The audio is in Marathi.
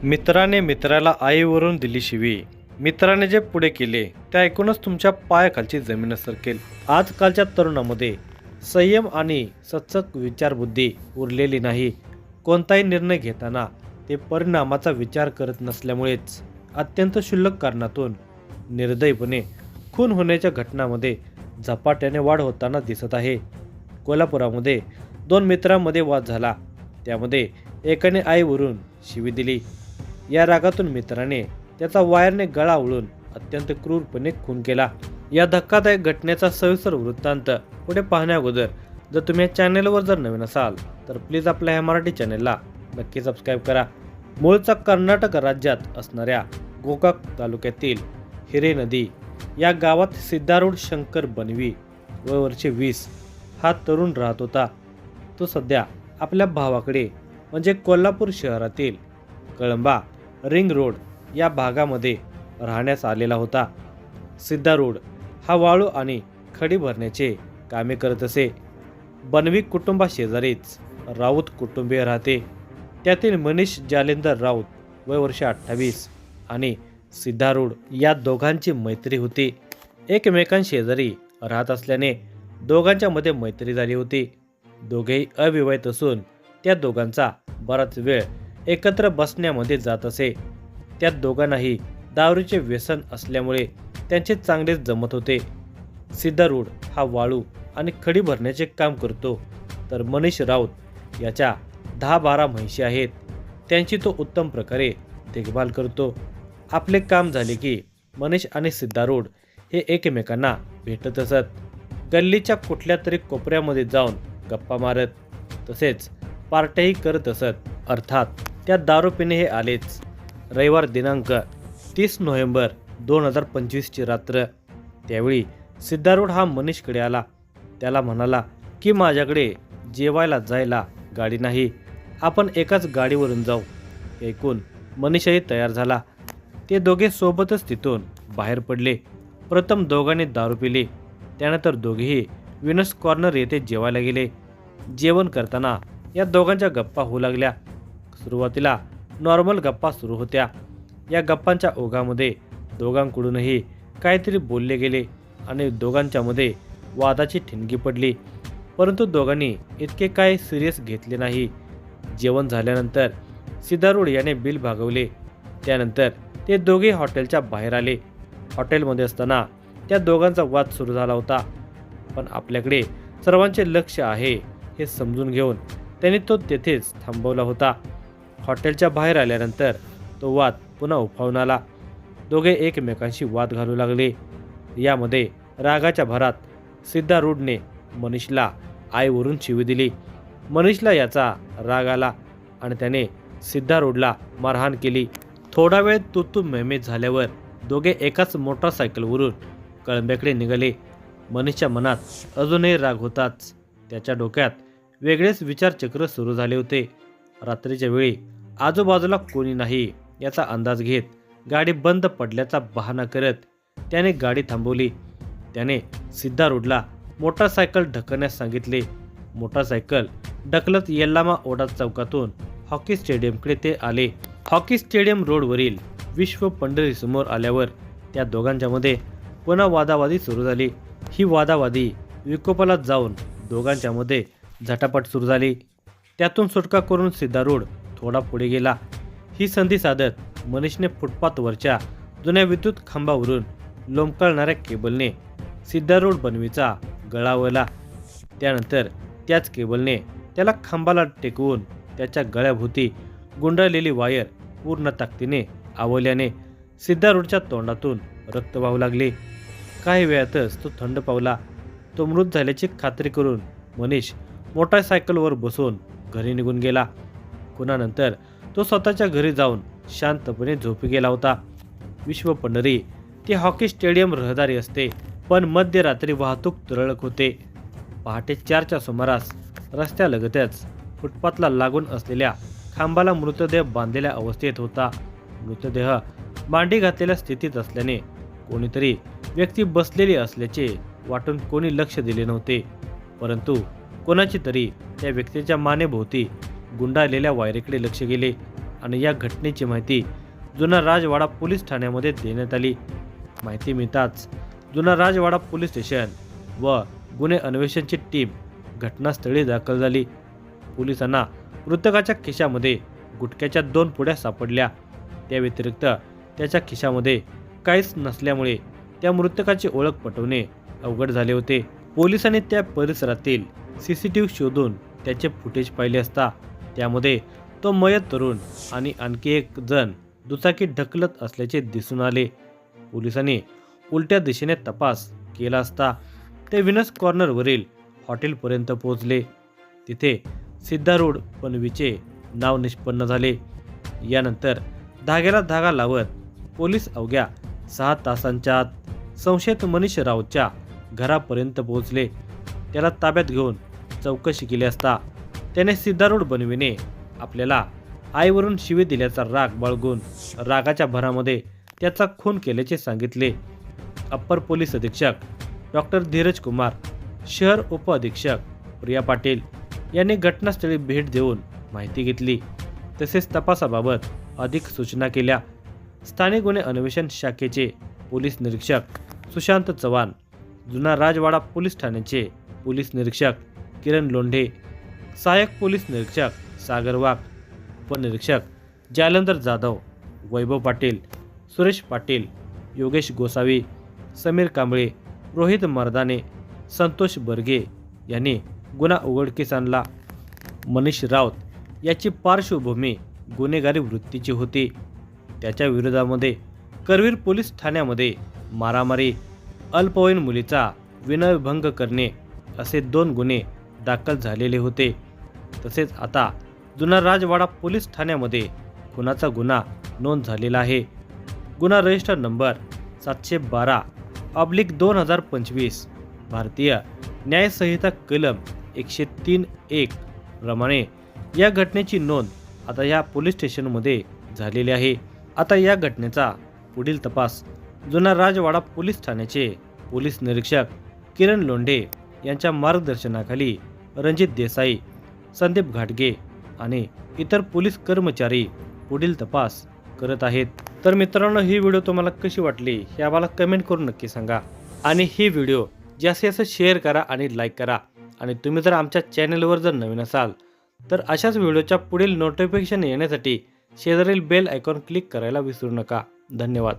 मित्राने मित्राला आईवरून दिली शिवी. मित्राने जे पुढे केले ते ऐकूनच तुमच्या पायाखालची जमीन सरकेल. आजकालच्या तरुणामध्ये संयम आणि सचक विचारबुद्धी उरलेली नाही. कोणताही निर्णय घेताना ते परिणामाचा विचार करत नसल्यामुळेच अत्यंत क्षुल्लक कारणातून निर्दयीपणे खून होण्याच्या घटनांमध्ये झपाट्याने वाढ होताना दिसत आहे. कोल्हापुरामध्ये 2 मित्रांमध्ये वाद झाला. त्यामध्ये एकाने आईवरून शिवी दिली. या रागातून मित्राने त्याचा वायरने गळा ओढून अत्यंत क्रूरपणे खून केला. या धक्कादायक घटनेचा सविस्तर वृत्तांत पुढे पाहण्या अगोदर जर तुम्ही या चॅनलवर जर नवीन असाल तर प्लीज आपल्या ह्या मराठी चॅनलला नक्की सबस्क्राईब करा. मूळचा कर्नाटक राज्यात असणाऱ्या गोकाक तालुक्यातील हिरे नदी या गावात सिद्धारूढ शंकर बनवी वय वर्षे 20 हा तरुण राहत होता. तो सध्या आपल्या भावाकडे म्हणजे कोल्हापूर शहरातील कळंबा रिंग रोड या भागामध्ये राहण्यास आलेला होता. सिद्धारूढ हा वाळू आणि खडी भरण्याचे कामे करत असे. बनवी कुटुंबाशेजारीच राऊत कुटुंबीय राहते. त्यातील मनीष जालेंदर राऊत वय वर्ष 28 आणि सिद्धारूढ या दोघांची मैत्री होती. एकमेकांशेजारी राहत असल्याने दोघांच्या मध्ये मैत्री झाली होती. दोघेही अविवाहित असून त्या दोघांचा बराच वेळ एकत्र बसण्यामध्ये जात असे. त्या दोघांनाही दारूचे व्यसन असल्यामुळे त्यांचे चांगलेच जमत होते. सिद्धारूढ हा वाळू आणि खडी भरण्याचे काम करतो, तर मनीष राऊत याच्या 10-12 म्हैशी आहेत. त्यांची तो उत्तम प्रकारे देखभाल करतो. आपले काम झाले की मनीष आणि सिद्धारूढ हे एकमेकांना भेटत असत. गल्लीच्या कुठल्या तरी कोपऱ्यामध्ये जाऊन गप्पा मारत तसेच पार्ट्याही करत असत. अर्थात त्या दारू पिणे हे आलेच. रविवार दिनांक 30 नोव्हेंबर 2025 ची रात्र. त्यावेळी सिद्धारूढ हा मनीषकडे आला. त्याला म्हणाला की माझ्याकडे जेवायला जायला गाडी नाही, आपण एकाच गाडीवरून जाऊ. ऐकून मनीषही तयार झाला. ते दोघे सोबतच तिथून बाहेर पडले. प्रथम दोघांनी दारू पिली. त्यानंतर दोघेही विनस कॉर्नर येथे जेवायला गेले. जेवण करताना या दोघांच्या गप्पा होऊ लागल्या. सुरुवातीला नॉर्मल गप्पा सुरू होत्या. या गप्पांच्या ओघामध्ये दोघांकडूनही काहीतरी बोलले गेले आणि दोघांच्यामध्ये वादाची ठिणगी पडली. परंतु दोघांनी इतके काही सिरियस घेतले नाही. जेवण झाल्यानंतर सिद्धारूढ याने बिल भागवले. त्यानंतर ते दोघे हॉटेलच्या बाहेर आले. हॉटेलमध्ये असताना त्या दोघांचा वाद सुरू झाला होता. पण आपल्याकडे सर्वांचे लक्ष आहे हे समजून घेऊन त्यांनी तो तेथेच थांबवला होता. हॉटेलच्या बाहेर आल्यानंतर तो वाद पुन्हा उफाळून आला. दोघे एकमेकांशी वाद घालू लागले. यामध्ये रागाच्या भरात सिद्धारूढने मनीषला आईवरून शिवी दिली. मनीषला याचा राग आला आणि त्याने सिद्धारूढला मारहाण केली. थोडा वेळ तू मैमे झाल्यावर दोघे एकाच मोटरसायकलवरून कळंब्याकडे निघाले. मनीषच्या मनात अजूनही राग होताच. त्याच्या डोक्यात वेगळेच विचारचक्र सुरू झाले होते. रात्रीच्या वेळी आजूबाजूला कोणी नाही याचा अंदाज घेत गाडी बंद पडल्याचा बहाणा करत त्याने गाडी थांबवली. त्याने सिद्धारूढला मोटरसायकल ढकलण्यास सांगितले. मोटरसायकल ढकलत येल्लामा ओढा चौकातून हॉकी स्टेडियमकडे ते आले. हॉकी स्टेडियम रोडवरील विश्व पंढरी समोर आल्यावर त्या दोघांच्यामध्ये पुन्हा वादावादी सुरू झाली. ही वादावादी विकोपाला जाऊन दोघांच्यामध्ये झटापट सुरू झाली. त्यातून सुटका करून सिद्धारूढ थोडा पुढे गेला. ही संधी साधत मनीषने फुटपाथवरच्या जुन्या विद्युत खांबावरून लोंबकळणाऱ्या केबलने सिद्धारूढ बनवीचा गळा वळला. त्यानंतर त्याच केबलने त्याला खांबाला टेकवून त्याच्या गळ्याभोवती गुंडाळलेली वायर पूर्ण ताकदीने आवळल्याने सिद्धारूढच्या तोंडातून रक्त वाहू लागले. काही वेळातच तो थंड पावला. तो मृत झाल्याची खात्री करून मनीष मोटरसायकलवर बसून घरी निघून गेला. खुनानंतर तो स्वतःच्या घरी जाऊन शांतपणे झोपी गेला होता. विश्व पंढरी ती हॉकी स्टेडियम रहदारी असते, पण मध्यरात्री वाहतूक तुरळक होते. पहाटे 4च्या सुमारास रस्त्यालगतच फुटपाथला लागून असलेल्या खांबाला मृतदेह बांधलेल्या अवस्थेत होता. मृतदेह मांडी घातलेल्या स्थितीत असल्याने कोणीतरी व्यक्ती बसलेली असल्याचे वाटून कोणी लक्ष दिले नव्हते. परंतु कोणाची तरी त्या व्यक्तीच्या मानेभोवती गुंडाळलेल्या वायरीकडे लक्ष गेले आणि या घटनेची माहिती जुना राजवाडा पोलीस ठाण्यामध्ये देण्यात आली। माहिती मिळताच जुना राजवाडा पोलीस स्टेशन व गुन्हे अन्वेषणची टीम घटनास्थळी दाखल झाली। पोलिसांना मृतकाच्या खिशामध्ये गुटख्याच्या 2 पुड्या सापडल्या। त्या व्यतिरिक्त त्याच्या खिशामध्ये काहीच नसल्यामुळे त्या मृतकाची ओळख पटवणे अवघड झाले होते। पोलिसांनी त्या परिसरातील सीसीटीव्ही शोधून त्याचे फुटेज पाहिले असता त्यामध्ये तो मयत तरुण आणि आणखी एक जण दुचाकी ढकलत असल्याचे दिसून आले। पोलिसांनी उलट्या दिशेने तपास केला असता ते विनस कॉर्नरवरील हॉटेलपर्यंत पोहोचले। तिथे सिद्धारूढ पनवीचे नाव निष्पन्न झाले। यानंतर धाग्याला धागा लावत पोलीस अवघ्या 6 तासांच्या आत संशयित मनीष राऊतच्या घरापर्यंत पोहोचले। त्याला ताब्यात घेऊन चौकशी केली असता त्याने सिद्धारूढ पनवीने आपल्याला आईवरून शिवी दिल्याचा राग बाळगून रागाच्या भरामध्ये त्याचा खून केल्याचे सांगितले। अप्पर पोलीस अधीक्षक डॉक्टर धीरज कुमार, शहर उप अधीक्षक प्रिया पाटील यांनी घटनास्थळी भेट देऊन माहिती घेतली, तसेच तपासाबाबत अधिक सूचना केल्या। स्थानिक गुन्हे अन्वेषण शाखेचे पोलीस निरीक्षक सुशांत चव्हाण, जुना राजवाडा पोलीस ठाण्याचे पोलीस निरीक्षक किरण लोंढे, सहाय्यक पोलीस निरीक्षक सागर वाघ, उपनिरीक्षक जालंधर जाधव, वैभव पाटील, सुरेश पाटील, योगेश गोसावी, समीर कांबळे, रोहित मर्दाने, संतोष बर्गे यांनी गुन्हा उघडकीस आणला। मनीष राऊत याची पार्श्वभूमी गुन्हेगारी वृत्तीची होती। त्याच्या विरोधामध्ये करवीर पोलीस ठाण्यामध्ये मारामारी, अल्पवयीन मुलीचा विनयभंग करणे असे 2 गुन्हे दाखल झालेले होते। तसेच आता जुना राजवाडा पोलीस ठाण्यामध्ये खुनाचा गुन्हा नोंद झालेला आहे। गुन्हा रजिस्टर नंबर 712/2025 भारतीय न्याय संहिता कलम 103(1) प्रमाणे या घटनेची नोंद आता या पोलीस स्टेशनमध्ये झालेली आहे। आता या घटनेचा पुढील तपास जुना राजवाडा पोलीस ठाण्याचे पोलीस निरीक्षक किरण लोंढे यांच्या मार्गदर्शनाखाली रणजित देसाई, संदीप घाटगे आणि इतर पोलीस कर्मचारी पुढील तपास करत आहेत। तर मित्रांनो, ही व्हिडिओ तुम्हाला कशी वाटली हे आम्हाला कमेंट करून नक्की सांगा आणि ही व्हिडिओ जास्तीत जास्त शेअर करा आणि लाईक करा। आणि तुम्ही जर आमच्या चॅनलवर जर नवीन असाल तर अशाच व्हिडिओच्या पुढील नोटिफिकेशन येण्यासाठी शेजारील बेल आयकॉन क्लिक करायला विसरू नका। धन्यवाद।